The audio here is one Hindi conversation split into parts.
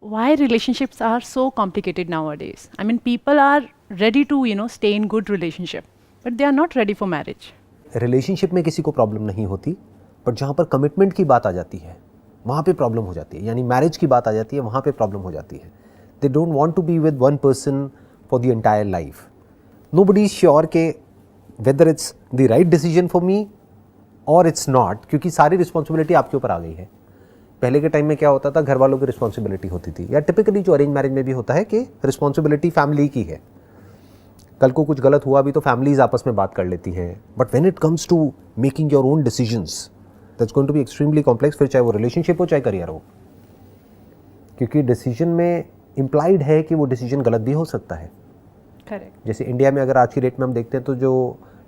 Why relationships are so complicated nowadays? I mean, people are ready to, stay in good relationship, but they are not ready for marriage. Relationship में किसी को प्रॉब्लम नहीं होती, बट जहाँ पर कमिटमेंट की बात आ जाती है वहाँ पे प्रॉब्लम हो जाती है, यानी मैरिज की बात आ जाती है वहाँ पे प्रॉब्लम हो जाती है. They don't want to be with one person for the entire life. Nobody is sure के whether it's the right decision for me और इट्स नॉट, क्योंकि सारी रिस्पॉन्सिबिलिटी आपके ऊपर आ गई है. पहले के टाइम में क्या होता था, घर वालों की रिस्पॉन्सिबिलिटी होती थी, या टिपिकली जो अरेंज मैरिज में भी होता है कि रिस्पॉन्सिबिलिटी फैमिली की है. कल को कुछ गलत हुआ भी तो फैमिलीज आपस में बात कर लेती हैं. But when it comes to making your own decisions, that's going to be extremely complex. फिर चाहे वो रिलेशनशिप हो चाहे करियर हो, क्योंकि डिसीजन में इम्प्लाइड है कि वो डिसीजन गलत भी हो सकता है. करेक्ट. जैसे इंडिया में अगर आज की रेट में हम देखते हैं तो जो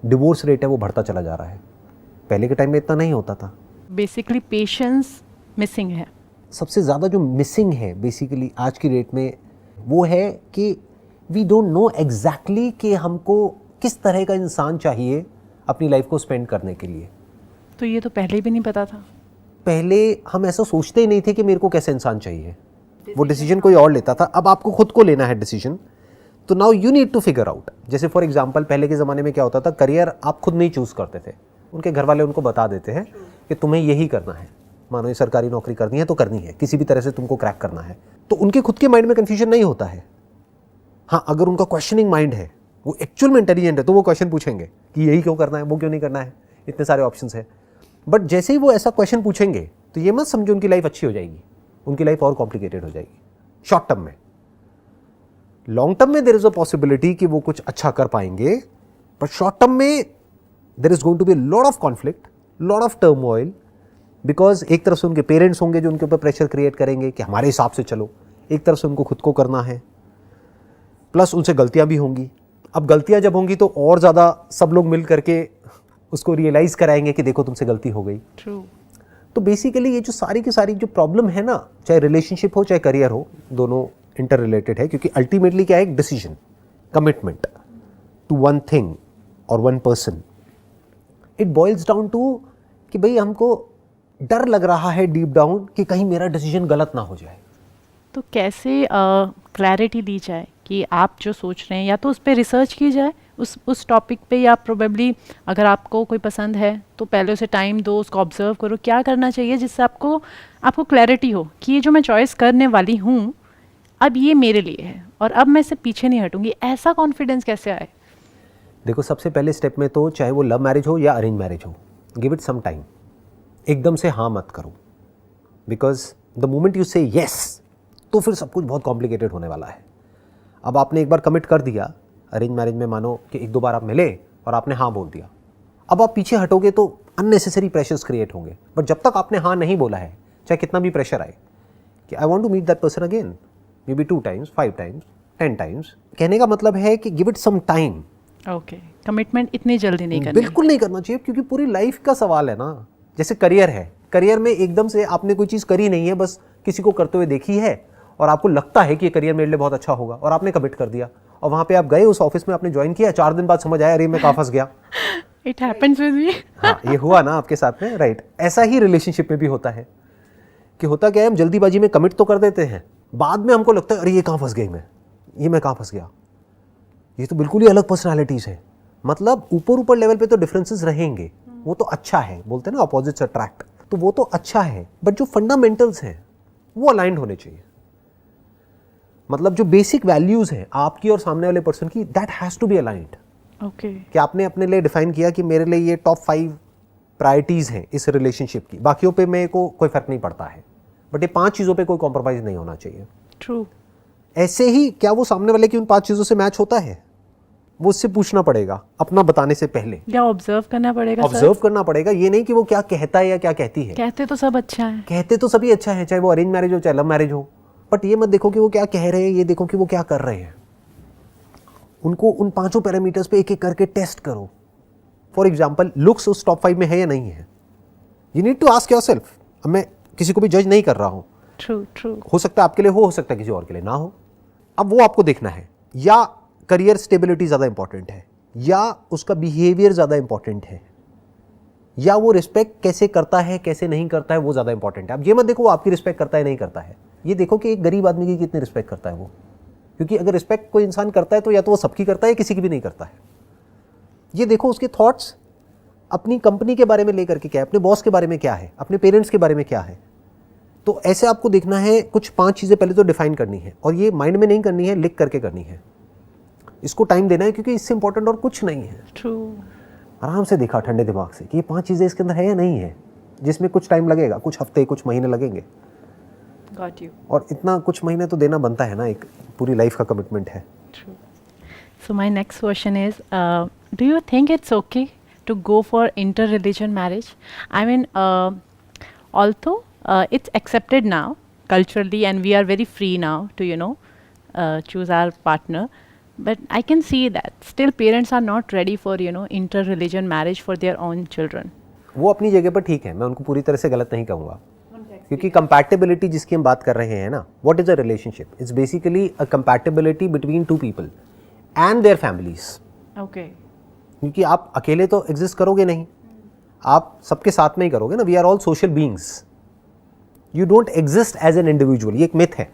डिवोर्स रेट है वो बढ़ता चला जा रहा है. पहले के टाइम में इतना नहीं होता था. बेसिकली पेशेंस मिसिंग है. सबसे ज़्यादा जो मिसिंग है बेसिकली आज की डेट में वो है कि वी डोंट नो एग्जैक्टली कि हमको किस तरह का इंसान चाहिए अपनी लाइफ को स्पेंड करने के लिए. तो ये तो पहले भी नहीं पता था. पहले हम ऐसा सोचते ही नहीं थे कि मेरे को कैसे इंसान चाहिए. वो डिसीजन कोई और लेता था. अब आपको खुद को लेना है डिसीजन, तो now you need to figure out. जैसे फॉर एग्जांपल पहले के ज़माने में क्या होता था, करियर आप खुद नहीं चूज़ करते थे, उनके घर वाले उनको बता देते हैं कि तुम्हें यही करना है. मानो ये सरकारी नौकरी करनी है तो करनी है, किसी भी तरह से तुमको क्रैक करना है. तो उनके खुद के माइंड में कन्फ्यूजन नहीं होता है. हाँ, अगर उनका क्वेश्चनिंग माइंड है, वो एक्चुअल में इंटेलिजेंट है, तो वो क्वेश्चन पूछेंगे कि यही क्यों करना है, वो क्यों नहीं करना है, इतने सारे ऑप्शंस है. बट जैसे ही वो ऐसा क्वेश्चन पूछेंगे तो ये मत समझो उनकी लाइफ अच्छी हो जाएगी. उनकी लाइफ और कॉम्प्लिकेटेड हो जाएगी शॉर्ट टर्म में. लॉन्ग टर्म में देयर इज अ पॉसिबिलिटी कि वो कुछ अच्छा कर पाएंगे, बट शॉर्ट टर्म में there is going to be lot of conflict, lot of turmoil. Because एक तरफ से उनके पेरेंट्स होंगे जो उनके ऊपर प्रेशर क्रिएट करेंगे कि हमारे हिसाब से चलो, एक तरफ से उनको खुद को करना है, प्लस उनसे गलतियां भी होंगी. अब गलतियां जब होंगी तो और ज़्यादा सब लोग मिल करके उसको रियलाइज़ कराएंगे कि देखो तुमसे गलती हो गई. ट्रू. तो बेसिकली ये जो सारी की सारी जो प्रॉब्लम है ना, चाहे रिलेशनशिप हो चाहे करियर हो, दोनों इंटर रिलेटेड है. क्योंकि अल्टीमेटली क्या है, एक decision, commitment to one thing और one person. It boils down to कि भाई हमको डर लग रहा है डीप डाउन कि कहीं मेरा डिसीजन गलत ना हो जाए. तो कैसे क्लैरिटी दी जाए कि आप जो सोच रहे हैं, या तो उस पर रिसर्च की जाए उस टॉपिक पे, या प्रोबेबली अगर आपको कोई पसंद है तो पहले उसे टाइम दो, उसको ऑब्जर्व करो क्या करना चाहिए, जिससे आपको क्लैरिटी हो कि ये जो मैं चॉइस करने वाली हूँ अब ये मेरे लिए है और अब मैं इससे पीछे नहीं हटूंगी. ऐसा कॉन्फिडेंस कैसे आए? देखो, सबसे पहले स्टेप में तो चाहे वो लव मैरिज हो या अरेंज मैरिज हो, गिव इट सम टाइम. एकदम से हाँ मत करो, बिकॉज द मोमेंट यू से येस तो फिर सब कुछ बहुत कॉम्प्लिकेटेड होने वाला है. अब आपने एक बार कमिट कर दिया अरेंज मैरिज में, मानो कि एक दो बार आप मिले और आपने हाँ बोल दिया. अब आप पीछे हटोगे तो अननेसेसरी प्रेशर्स क्रिएट होंगे. बट जब तक आपने हाँ नहीं बोला है, चाहे कितना भी प्रेशर आए कि I want to meet that person again, maybe 2 times, 5 times, 10 times, कहने का मतलब है कि give it some time. Okay. Commitment इतनी जल्दी नहीं करनी. बिल्कुल नहीं करना चाहिए, क्योंकि पूरी लाइफ का सवाल है ना. जैसे करियर है, करियर में एकदम से आपने कोई चीज़ करी नहीं है, बस किसी को करते हुए देखी है और आपको लगता है कि ये करियर मेरे लिए बहुत अच्छा होगा और आपने कमिट कर दिया, और वहाँ पे आप गए उस ऑफिस में, आपने ज्वाइन किया, 4 दिन बाद समझ आया अरे मैं कहाँ फंस गया. It happens with me. हाँ, ये हुआ ना आपके साथ में, राइट. ऐसा ही रिलेशनशिप में भी होता है कि होता क्या है, हम जल्दीबाजी में कमिट तो कर देते हैं, बाद में हमको लगता है अरे ये कहाँ फंस गई मैं कहाँ फंस गया. ये तो बिल्कुल ही अलग पर्सनैलिटीज़ है. मतलब ऊपर लेवल पे तो डिफरेंसेस रहेंगे, वो तो अच्छा है, बोलते हैं ना अपोजिट्स अट्रैक्ट, तो वो तो अच्छा है. बट जो फंडामेंटल्स हैं वो अलाइंड होने चाहिए. मतलब जो बेसिक वैल्यूज हैं आपकी और सामने वाले पर्सन की, that has to be aligned. Okay. कि आपने अपने लिए डिफाइन किया कि मेरे लिए ये टॉप 5 प्रायोरिटीज हैं इस रिलेशनशिप की, बाकियों पे मेरे को कोई फर्क नहीं पड़ता है, बट ये 5 चीज़ों पे कोई कॉम्प्रोमाइज़ नहीं होना चाहिए. ट्रू. ऐसे ही क्या वो सामने वाले की उन 5 चीज़ों से मैच होता है, वो उससे पूछना पड़ेगा अपना बताने से पहले. या ऑब्जर्व करना पड़ेगा. ऑब्जर्व करना पड़ेगा, ये नहीं कि वो क्या कहता है या क्या कहती है. कहते तो सब अच्छा है. कहते तो सभी अच्छा है, चाहे वो अरेंज मैरिज हो चाहे लव मैरिज हो. बट ये मत देखो कि वो क्या कह रहे हैं, ये देखो कि वो क्या कर रहे हैं. उनको उन 5 पैरामीटर्स पे एक एक करके टेस्ट करो. फॉर एग्जाम्पल, लुक्स उस टॉप 5 में है या नहीं है. You need to ask yourself. अब मैं किसी को भी जज नहीं कर रहा हूँ. ट्रू. हो सकता है आपके लिए हो सकता है किसी और के लिए ना हो. अब वो आपको देखना है, या करियर स्टेबिलिटी ज़्यादा इंपॉर्टेंट है, या उसका बिहेवियर ज़्यादा इंपॉर्टेंट है, या वो रिस्पेक्ट कैसे करता है कैसे नहीं करता है वो ज़्यादा इंपॉर्टेंट है. अब ये मत देखो वो आपकी रिस्पेक्ट करता है नहीं करता है, ये देखो कि एक गरीब आदमी की कितनी रिस्पेक्ट करता है वो, क्योंकि अगर रिस्पेक्ट कोई इंसान करता है तो या तो वो सबकी करता है या किसी की भी नहीं करता है। ये देखो उसके थॉट्स अपनी कंपनी के बारे में लेकर के क्या है, अपने बॉस के बारे में क्या है, अपने पेरेंट्स के बारे में क्या है। तो ऐसे आपको देखना है, कुछ 5 चीज़ें पहले तो डिफाइन करनी है, और ये माइंड में नहीं करनी है, लिख करके करनी है। इसको टाइम देना है, क्योंकि इससे इंपॉर्टेंट और कुछ नहीं है। ट्रू। आराम से देखा ठंडे दिमाग से कि ये 5 चीज़ें इसके अंदर है या नहीं है, जिसमें कुछ टाइम लगेगा, कुछ हफ्ते कुछ महीने लगेंगे। Got you. और इतना कुछ महीने तो देना बनता है ना, एक पूरी लाइफ का कमिटमेंट है। True. So my next question is, do you think it's okay to go for inter-religion marriage? I mean, although it's accepted now culturally, and we are very free now to choose our partner, but I can see that still parents are not ready for inter-religion marriage for their own children. वो अपनी जगह पर ठीक है, मैं उनको पूरी तरह से गलत नहीं कहूँगा, क्योंकि कंपैटिबिलिटी जिसकी हम बात कर रहे हैं ना, what is a relationship? It's basically a compatibility between 2 people and their families. Okay. क्योंकि आप अकेले तो एग्जिस्ट करोगे नहीं, आप सबके साथ में ही करोगे ना। We are all social beings, you don't exist as an individual. ये एक मिथ है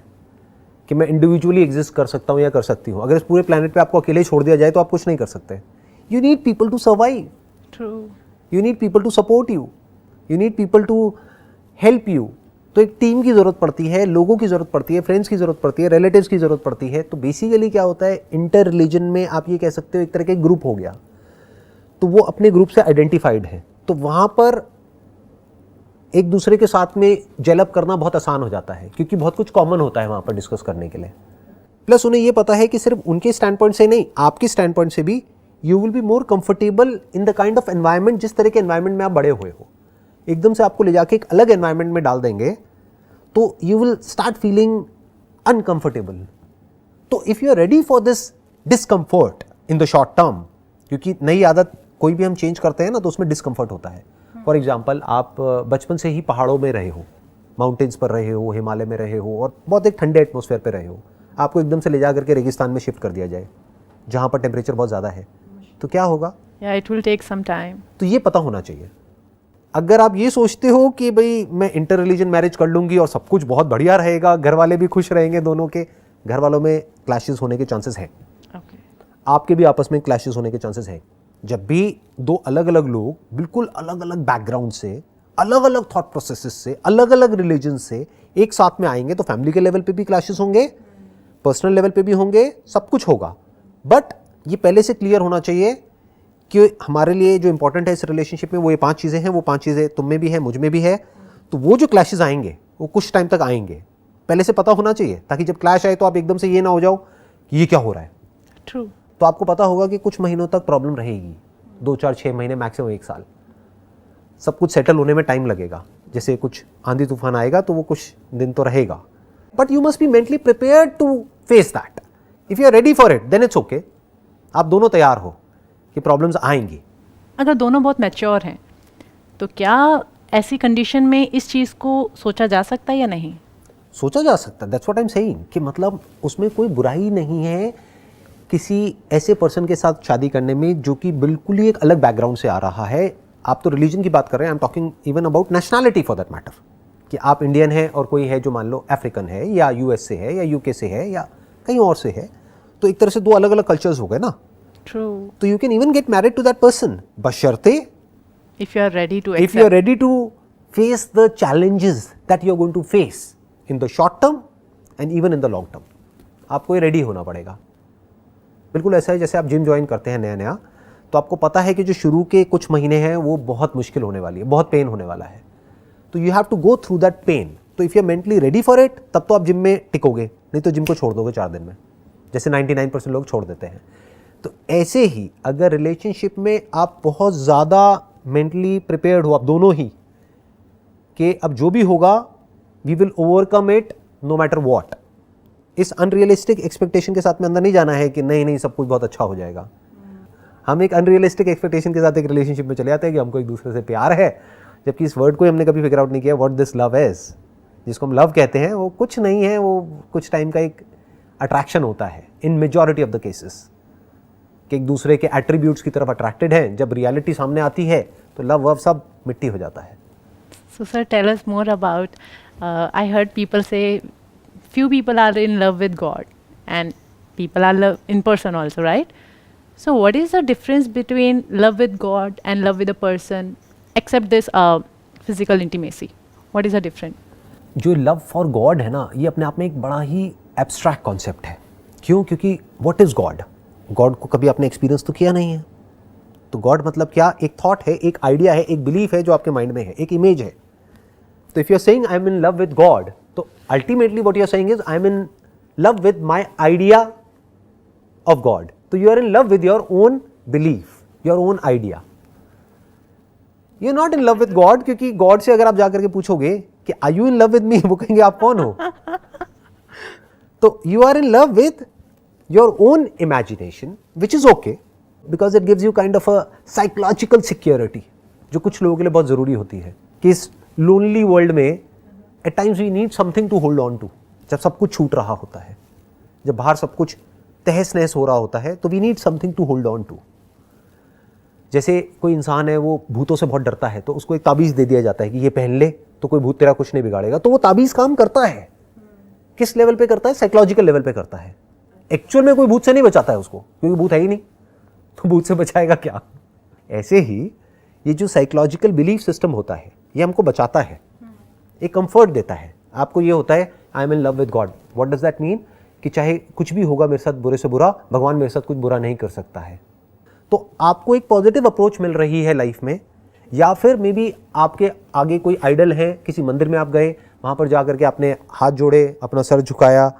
कि मैं इंडिविजुअली एग्जिस्ट कर सकता हूँ या कर सकती हूँ। अगर इस पूरे प्लेनेट पे आपको अकेले छोड़ दिया जाए तो आप कुछ नहीं कर सकते। You need people to survive, True. You need people to support you, you need people to help you. तो एक टीम की ज़रूरत पड़ती है, लोगों की ज़रूरत पड़ती है, फ्रेंड्स की ज़रूरत पड़ती है, रिलेटिव्स की ज़रूरत पड़ती है। तो बेसिकली क्या होता है, इंटर रिलीजन में आप ये कह सकते हो एक तरह का ग्रुप हो गया, तो वो अपने ग्रुप से आइडेंटिफाइड है, तो वहाँ पर एक दूसरे के साथ में जेलअप करना बहुत आसान हो जाता है, क्योंकि बहुत कुछ कॉमन होता है वहाँ पर डिस्कस करने के लिए। प्लस उन्हें ये पता है कि सिर्फ उनके स्टैंड पॉइंट से नहीं, आपके स्टैंड पॉइंट से भी you will be more comfortable in the kind of environment, जिस तरह के एनवायरनमेंट में आप बड़े हुए हो। एकदम से आपको ले जाके एक अलग एनवायरनमेंट में डाल देंगे तो you will start feeling uncomfortable. तो if you are ready for this discomfort in the short term, क्योंकि नई आदत कोई भी हम चेंज करते हैं ना तो उसमें डिस्कम्फर्ट होता है। फॉर एग्जाम्पल, आप बचपन से ही पहाड़ों में रहे हो, माउंटेन्स पर रहे हो, हिमालय में रहे हो, और बहुत एक ठंडे एटमोसफेयर पर रहे हो। आपको एकदम से ले जा करके रेगिस्तान में शिफ्ट कर दिया जाए जहाँ पर टेम्परेचर बहुत ज़्यादा है, तो क्या होगा? Yeah, it will take some time. तो ये पता होना चाहिए। अगर आप ये सोचते हो कि भाई मैं इंटर रिलीजन मैरिज कर लूँगी और सब कुछ बहुत बढ़िया रहेगा, घर वाले भी खुश रहेंगे, दोनों के घर वालों में क्लैशेस होने के चांसेस हैं, Okay. आपके भी आपस में क्लैशेस होने के चांसेस हैं। जब भी 2 अलग अलग लोग बिल्कुल अलग अलग बैकग्राउंड से, अलग अलग थॉट प्रोसेसेस से, अलग अलग रिलीजन से एक साथ में आएंगे तो फैमिली के लेवल पे भी क्लैशेस होंगे, पर्सनल लेवल पे भी होंगे, सब कुछ होगा। बट ये पहले से क्लियर होना चाहिए कि हमारे लिए जो इंपॉर्टेंट है इस रिलेशनशिप में वो ये 5 चीज़ें हैं, वो 5 चीज़ें तुम में भी है, मुझ में भी है। तो वो जो क्लैशेस आएंगे वो कुछ टाइम तक आएंगे, पहले से पता होना चाहिए, ताकि जब क्लैश आए तो आप एकदम से ये ना हो जाओ कि ये क्या हो रहा है। True. तो आपको पता होगा कि कुछ महीनों तक प्रॉब्लम रहेगी, 2, 4, 6 महीने, मैक्सिमम 1 साल। सब कुछ सेटल होने में टाइम लगेगा। जैसे कुछ आंधी तूफान आएगा तो वो कुछ दिन तो रहेगा, but you must be mentally prepared to face that. If you are ready for it then it's okay. आप दोनों तैयार हो कि प्रॉब्लम्स आएंगी। अगर दोनों बहुत मैच्योर हैं तो क्या ऐसी कंडीशन में इस चीज़ को सोचा जा सकता है या नहीं? सोचा जा सकता है, that's what I am saying, कि मतलब उसमें कोई बुराई नहीं है किसी ऐसे पर्सन के साथ शादी करने में जो कि बिल्कुल ही एक अलग बैकग्राउंड से आ रहा है। आप तो रिलीजन की बात कर रहे हैं, I am talking even about nationality for that matter, कि आप इंडियन हैं और कोई है जो मान लो अफ्रीकन है या यूएस से है या यूके से है या कहीं और से है, तो एक तरह से 2 अलग अलग कल्चर्स हो गए ना। True. तो you can even get married to that person, बशर्ते If you are ready to if accept. you are ready to face the challenges that you are going to face in the short term and even in the long term, आपको ये रेडी होना पड़ेगा। बिल्कुल ऐसा है जैसे आप जिम ज्वाइन करते हैं नया नया, तो आपको पता है कि जो शुरू के कुछ महीने हैं वो बहुत मुश्किल होने वाली है, बहुत पेन होने वाला है, तो you have to go through that pain. तो if you are mentally ready for it तब तो आप जिम में टिकोगे, नहीं तो जिम को छोड़ दोगे 4 दिन में, जैसे 99% लोग छोड़ देते हैं। तो ऐसे ही अगर रिलेशनशिप में आप बहुत ज़्यादा मेंटली प्रिपेयर्ड हो, आप दोनों ही, कि अब जो भी होगा we will overcome it no matter what, इस अनरियलिस्टिक एक्सपेक्टेशन के साथ में अंदर नहीं जाना है कि नहीं नहीं सब कुछ बहुत अच्छा हो जाएगा। हम एक अनरियलिस्टिक एक्सपेक्टेशन के साथ एक रिलेशनशिप में चले जाते हैं कि हमको एक दूसरे से प्यार है, जबकि इस वर्ड को हमने कभी फिगर आउट नहीं किया व्हाट दिस लव इज। जिसको हम लव कहते हैं वो कुछ नहीं है, वो कुछ टाइम का एक अट्रैक्शन होता है इन मेजॉरिटी ऑफ द केसेस, कि एक दूसरे के एट्रीब्यूट्स की तरफ अट्रैक्टेड हैं। जब रियलिटी सामने आती है तो लव वव सब मिट्टी हो जाता है। So sir, tell us more about, I heard people say few people are in love with God, and people are love in person also, right? So what is the difference between love with God and love with a person, except this physical intimacy? What is the difference? जो लव फॉर गॉड है ना, ये अपने आप में एक बड़ा ही एब्स्ट्रैक्ट कॉन्सेप्ट है. क्यों? क्योंकि व्हाट इज गॉड? गॉड को कभी आपने एक्सपीरियंस तो किया नहीं है. तो गॉड मतलब क्या? एक थॉट है, एक आइडिया है, एक बिलीफ है जो आपके माइंड में है, एक इमेज है. तो if you are saying I am in love with God, तो ultimately what you are saying is I am in love with my idea of God. तो you are in love with your own belief, your own idea. You are not in love with God, क्योंकि गॉड से अगर आप जाकर के पूछोगे कि are you in love with me, वो कहेंगे आप कौन हो. तो you are in love with your own imagination, which is okay, because it gives you kind of a psychological security, जो कुछ लोगों के लिए बहुत जरूरी होती है. कि इस लोनली वर्ल्ड में at times we need something to hold on to. जब सब कुछ छूट रहा होता है, जब बाहर सब कुछ तहस नहस हो रहा होता है, तो we need something to hold on to. जैसे कोई इंसान है, वो भूतों से बहुत डरता है, तो उसको एक ताबीज़ दे दिया जाता है कि ये पहन ले तो कोई भूत तेरा कुछ नहीं बिगाड़ेगा. तो वो ताबीज़ काम करता है. किस लेवल पे करता है? साइकोलॉजिकल लेवल पे करता है. एक्चुअल में कोई भूत से नहीं बचाता है उसको, क्योंकि भूत है ही नहीं, तो भूत से बचाएगा क्या. ऐसे ही ये जो साइकोलॉजिकल बिलीफ सिस्टम होता है, ये हमको बचाता है, एक कंफर्ट देता है. आपको ये होता है आई am in love with God. What does that mean? कि चाहे कुछ भी होगा मेरे साथ, बुरे से बुरा, भगवान मेरे साथ कुछ बुरा नहीं कर सकता है. तो आपको एक पॉजिटिव अप्रोच मिल रही है लाइफ में. या फिर मे बी आपके आगे कोई आइडल है, किसी मंदिर में आप गए, वहाँ पर जा करके आपने हाथ जोड़े, अपना सर झुकाया,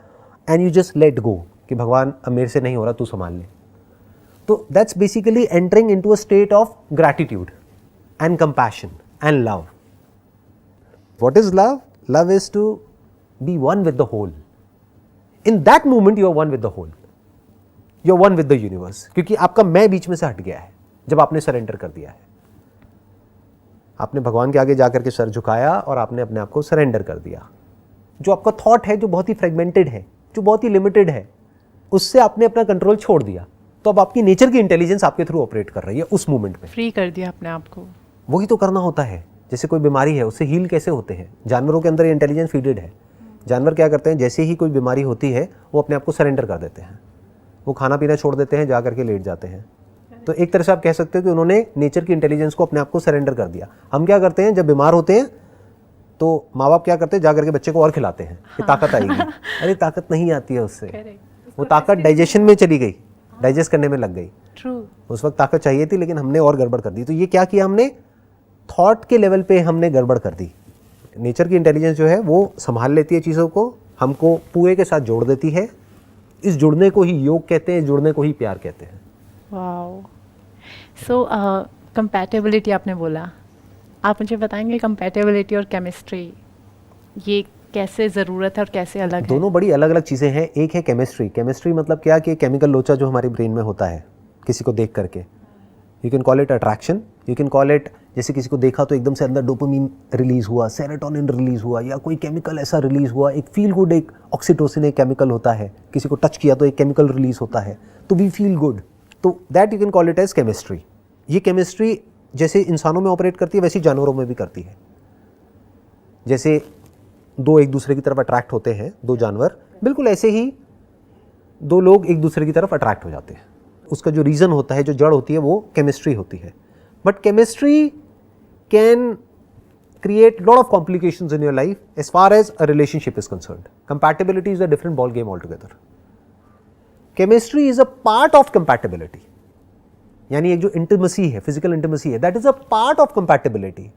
and you just let go कि भगवान अब मेरे से नहीं हो रहा, तू संभाल ले. तो that's basically entering into a state of gratitude and compassion and love. What is love? Love is to be one with the whole. In that moment you are one with the whole, you are one with the universe. क्योंकि आपका मैं बीच में से हट गया है जब आपने सरेंडर कर दिया है. आपने भगवान के आगे जाकर के सर झुकाया और आपने अपने आप को सरेंडर कर दिया. जो आपका थॉट है, जो बहुत ही फ्रेगमेंटेड है, जो बहुत ही लिमिटेड है, उससे आपने अपना कंट्रोल छोड़ दिया. तो अब आपकी नेचर की इंटेलिजेंस आपके थ्रू ऑपरेट कर रही है उस मोमेंट में. फ्री कर दिया अपने आप को. वही तो करना होता है. जैसे कोई बीमारी है, उससे हील कैसे होते हैं? जानवरों के अंदर ये इंटेलिजेंस फीडेड है. जानवर क्या करते हैं? जैसे ही कोई बीमारी होती है, वो अपने आप को सरेंडर कर देते हैं. वो खाना पीना छोड़ देते हैं, जा करके लेट जाते हैं. तो एक तरह से आप कह सकते हो कि उन्होंने नेचर की इंटेलिजेंस को अपने आप को सरेंडर कर दिया. हम क्या करते हैं? जब बीमार होते हैं तो माँ बाप क्या करते हैं? जा करके बच्चे को और खिलाते हैं कि ताकत आएगी. अरे ताकत नहीं आती है उससे. वो ताकत डाइजेशन में चली गई, डाइजेस्ट करने में लग गई. उस वक्त ताकत चाहिए थी, लेकिन हमने और गड़बड़ कर दी. तो ये क्या किया हमने? थॉट के लेवल पे हमने गड़बड़ कर दी. नेचर की इंटेलिजेंस जो है वो संभाल लेती है चीज़ों को, हमको पूरे के साथ जोड़ देती है. इस जुड़ने को ही योग कहते हैं, जुड़ने को ही प्यार कहते हैं. वाओ. सो कंपैटिबिलिटी आपने बोला, आप मुझे बताएंगे कंपैटिबिलिटी और केमिस्ट्री ये कैसे ज़रूरत है और कैसे अलग है? दोनों बड़ी अलग अलग चीज़ें हैं. एक है केमिस्ट्री. केमिस्ट्री मतलब क्या? कि केमिकल लोचा जो हमारे ब्रेन में होता है किसी को देख करके. You can call it attraction, you can call it, जैसे किसी को देखा तो एकदम से अंदर डोपामिन रिलीज़ हुआ, सेरोटोनिन रिलीज़ हुआ, या कोई केमिकल ऐसा रिलीज़ हुआ, एक फील गुड, एक ऑक्सीटोसिन एक केमिकल होता है. किसी को टच किया तो एक केमिकल रिलीज़ होता है, तो वी फील गुड. तो that you can call it as chemistry. ये केमिस्ट्री जैसे इंसानों में ऑपरेट करती है, वैसे जानवरों में भी करती है. जैसे दो एक दूसरे की तरफ अट्रैक्ट होते हैं, दो जानवर, बिल्कुल ऐसे ही दो लोग एक दूसरे की तरफ अट्रैक्ट हो जाते हैं. उसका जो रीज़न होता है, जो जड़ होती है, वो केमिस्ट्री होती है. But chemistry can create lot of complications in your life as far as a relationship is concerned. Compatibility is a different ball game altogether. Chemistry is a part of compatibility. यानी एक जो इंटीमेसी है, फिजिकल इंटीमेसी है, that is a part of compatibility.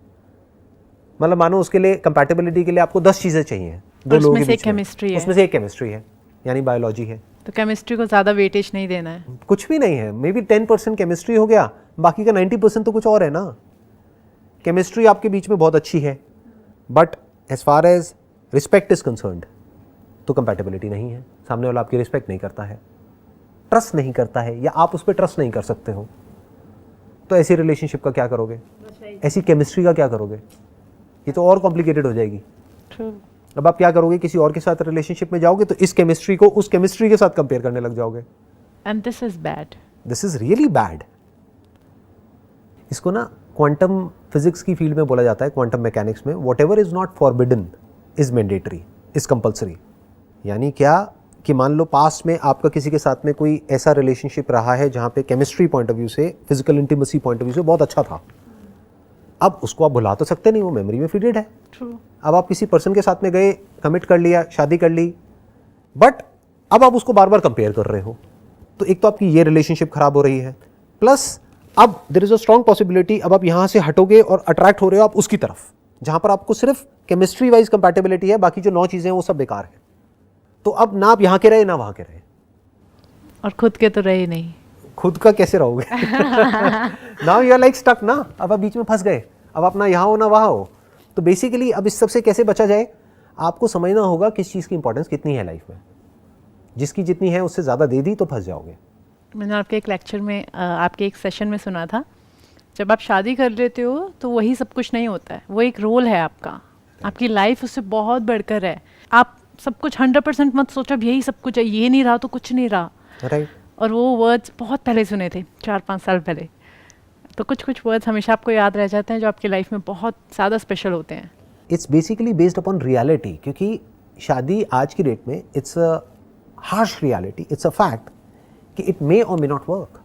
मतलब मानो उसके लिए, कंपैटिबिलिटी के लिए आपको 10 चीजें चाहिए, दो लोगों के बीच में, उसमें से एक केमिस्ट्री है, यानी बायोलॉजी है. तो केमिस्ट्री को ज़्यादा वेटेज नहीं देना है. कुछ भी नहीं है. मे बी 10% केमिस्ट्री हो गया, बाकी का 90% तो कुछ और है ना. केमिस्ट्री आपके बीच में बहुत अच्छी है, but as far as respect is concerned तो कंपैटिबिलिटी नहीं है. सामने वाला आपकी रिस्पेक्ट नहीं करता है, ट्रस्ट नहीं करता है, या आप उस पर ट्रस्ट नहीं कर सकते हो. तो ऐसी रिलेशनशिप का क्या करोगे? ऐसी केमिस्ट्री का क्या करोगे? ये तो और कॉम्प्लिकेटेड हो जाएगी. अब आप क्या करोगे? किसी और के साथ रिलेशनशिप में जाओगे तो इस केमिस्ट्री को उस केमिस्ट्री के साथ कंपेयर करने लग जाओगे. And this is bad. This is really bad. इसको ना क्वांटम फिजिक्स की फील्ड में बोला जाता है, क्वांटम मैकेनिक्स में, what ever is not forbidden is mandatory, is compulsory. यानी क्या कि मान लो पास्ट में आपका किसी के साथ में कोई ऐसा रिलेशनशिप रहा है जहाँ पे केमिस्ट्री पॉइंट ऑफ व्यू से, physical intimacy point of view से बहुत अच्छा था। अब उसको आप भुला तो सकते नहीं, वो मेमोरी में फीडेड है। True. अब आप किसी पर्सन के साथ में गए, कमिट कर लिया, शादी कर ली, बट अब आप उसको बार बार कंपेयर कर रहे हो, तो एक तो आपकी ये रिलेशनशिप खराब हो रही है, प्लस अब there is a strong possibility अब आप यहाँ से हटोगे और अट्रैक्ट हो रहे हो आप उसकी तरफ, जहाँ पर आपको सिर्फ केमिस्ट्री वाइज कंपैटिबिलिटी है, बाकी जो 9 चीज़ें हैं वो सब बेकार है। तो अब ना आप यहाँ के रहे ना वहाँ के रहे, और खुद के तो रहे नहीं। खुद का कैसे रहोगे? Now you are like stuck ना, अब आप बीच में फंस गए, अब आप ना यहाँ हो ना वहाँ हो। तो बेसिकली अब इस सब से कैसे बचा जाए, आपको समझना होगा किस चीज़ की इंपॉर्टेंस कितनी है लाइफ में। जिसकी जितनी है उससे ज़्यादा दे दी तो फंस जाओगे। मैंने आपके एक लेक्चर में आपके एक सेशन में सुना था, जब आप शादी कर लेते हो तो वही सब कुछ नहीं होता है, वो एक रोल है आपका, आपकी लाइफ उससे बहुत बढ़कर है। आप सब कुछ 100% मत सोचो अब यही सब कुछ है, ये नहीं रहा तो कुछ नहीं रहा। राइट। और वो वर्ड्स बहुत पहले सुने थे, 4-5 साल पहले। तो कुछ कुछ वर्ड्स हमेशा आपको याद रह जाते हैं जो आपकी लाइफ में बहुत ज़्यादा स्पेशल होते हैं। It's basically based upon reality, क्योंकि शादी आज की डेट में it's a harsh reality, it's a fact कि इट मे और may not work.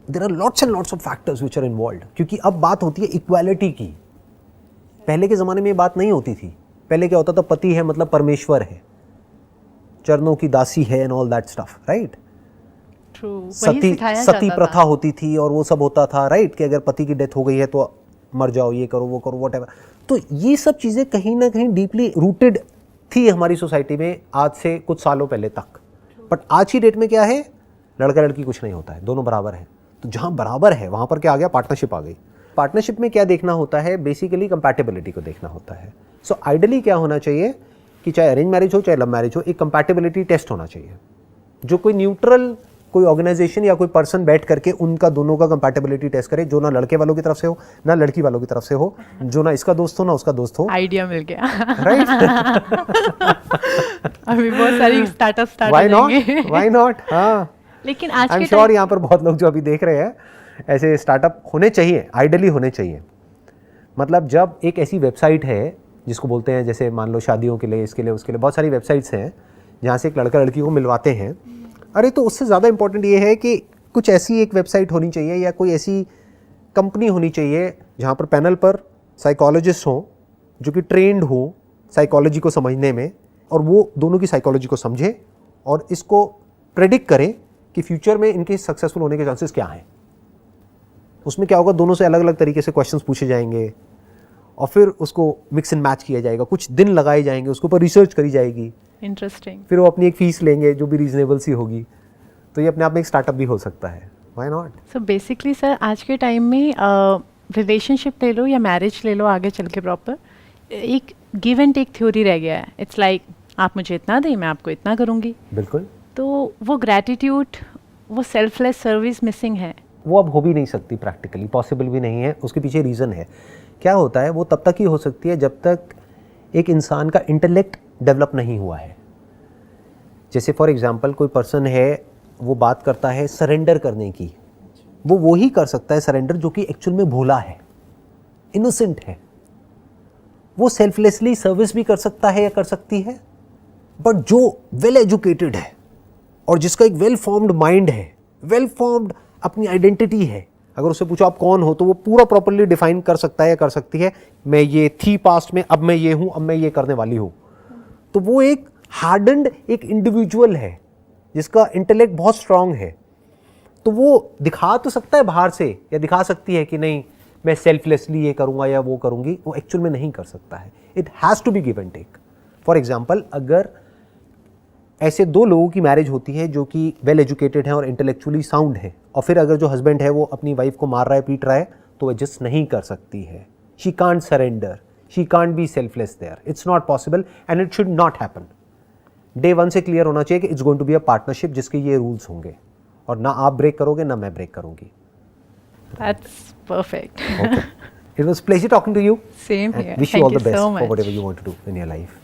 There are lots and lots of factors which are involved, क्योंकि अब बात होती है इक्वालिटी की। पहले के ज़माने में ये बात नहीं होती थी। पहले क्या होता था, पति है मतलब परमेश्वर है, चरणों की दासी है and all that stuff, right. सती प्रथा होती थी और वो सब होता था, राइट, कि अगर पति की डेथ हो गई है तो मर जाओ, ये करो वो करो, व्हाटएवर। तो ये सब चीज़ें कहीं ना कहीं डीपली रूटेड थी हमारी सोसाइटी में आज से कुछ सालों पहले तक। बट आज की डेट में क्या है, लड़का लड़की कुछ नहीं होता है, दोनों बराबर है। तो जहाँ बराबर है वहाँ पर क्या आ गया, पार्टनरशिप आ गई। पार्टनरशिप में क्या देखना होता है, बेसिकली कंपैटिबिलिटी को देखना होता है। सो आइडियली क्या होना चाहिए कि चाहे अरेंज मैरिज हो चाहे लव मैरिज हो, एक कंपैटिबिलिटी टेस्ट होना चाहिए, जो कोई न्यूट्रल कोई ऑर्गेनाइजेशन या कोई पर्सन बैठ करके उनका दोनों का कंपैटिबिलिटी टेस्ट करे, जो ना लड़के वालों की तरफ से हो ना लड़की वालों की तरफ से हो, जो ना इसका दोस्त हो ना उसका दोस्त हो। आइडिया मिल गया, राइट। अभी बहुत सारी startup start why not, why not. हाँ, लेकिन आज आई एम के श्योर यहाँ पर बहुत लोग जो अभी देख रहे हैं, ऐसे स्टार्टअप होने चाहिए, आइडियली होने चाहिए। मतलब जब एक ऐसी वेबसाइट है जिसको बोलते हैं, जैसे मान लो शादियों के लिए, इसके लिए उसके लिए बहुत सारी वेबसाइट्स हैं जहाँ से एक लड़का लड़की को मिलवाते हैं। अरे तो उससे ज़्यादा इंपॉर्टेंट ये है कि कुछ ऐसी एक वेबसाइट होनी चाहिए या कोई ऐसी कंपनी होनी चाहिए जहाँ पर पैनल पर साइकोलॉजिस्ट हों जो कि ट्रेंड हो साइकोलॉजी को समझने में, और वो दोनों की साइकोलॉजी को समझे और इसको प्रेडिक्ट करें कि फ्यूचर में इनके सक्सेसफुल होने के चांसेस क्या हैं। उसमें क्या होगा, दोनों से अलग अलग तरीके से क्वेश्चंस पूछे जाएंगे और फिर उसको मिक्स एंड मैच किया जाएगा, कुछ दिन लगाए जाएंगे, उसके ऊपर रिसर्च करी जाएगी। इंटरेस्टिंग। फिर वो अपनी एक फीस लेंगे जो भी रीजनेबल सी होगी। तो ये अपने आप में एक स्टार्टअप भी हो सकता है, why not. So basically sir, आज के टाइम में रिलेशनशिप ले लो या मैरिज ले लो, आगे चल के प्रॉपर एक गिव एंड टेक थ्योरी रह गया है। इट्स लाइक आप मुझे इतना दें, मैं आपको इतना करूँगी। बिल्कुल। तो वो ग्रैटिट्यूड, वो सेल्फलेस सर्विस मिसिंग है। वो अब हो भी नहीं सकती, प्रैक्टिकली पॉसिबल भी नहीं है। उसके पीछे रीज़न है, क्या होता है, वो तब तक ही हो सकती है जब तक एक इंसान का इंटेलेक्ट डेवलप नहीं हुआ है। जैसे फॉर एग्जांपल कोई पर्सन है, वो बात करता है सरेंडर करने की, वो ही कर सकता है सरेंडर जो कि एक्चुअल में भोला है, इनोसेंट है। वो सेल्फलेसली सर्विस भी कर सकता है या कर सकती है। बट जो वेल एजुकेटेड है और जिसका एक वेल फॉर्म्ड माइंड है, वेल फॉर्म्ड अपनी आइडेंटिटी है, अगर उससे पूछो आप कौन हो, तो वो पूरा प्रॉपर्ली डिफाइन कर सकता है या कर सकती है, मैं ये थी पास्ट में, अब मैं ये हूँ, अब मैं ये करने वाली हूँ। तो वो एक हार्डन्ड एक इंडिविजुअल है जिसका इंटेलेक्ट बहुत स्ट्रांग है। तो वो दिखा तो सकता है बाहर से, या दिखा सकती है कि नहीं मैं सेल्फलेसली ये करूँगा या वो करूँगी, वो एक्चुअल में नहीं कर सकता है। It has to be give and take. For example, अगर ऐसे दो लोगों की मैरिज होती है जो कि वेल एजुकेटेड हैं और इंटेलेक्चुअली साउंड है, और फिर अगर जो हस्बैंड है वो अपनी वाइफ को मार रहा है, पीट रहा है, तो एडजस्ट नहीं कर सकती है। She can't surrender, she can't be selfless there, it's not possible and it should not happen. Day one से क्लियर होना चाहिए कि इट्स गोइंग टू बी अ पार्टनरशिप जिसके ये रूल्स होंगे, और ना आप ब्रेक करोगे ना मैं ब्रेक करूंगी। That's perfect. Okay. It was a pleasure talking to you. Same and here. wish you Thank all the you best so for much. whatever you want to do in your life.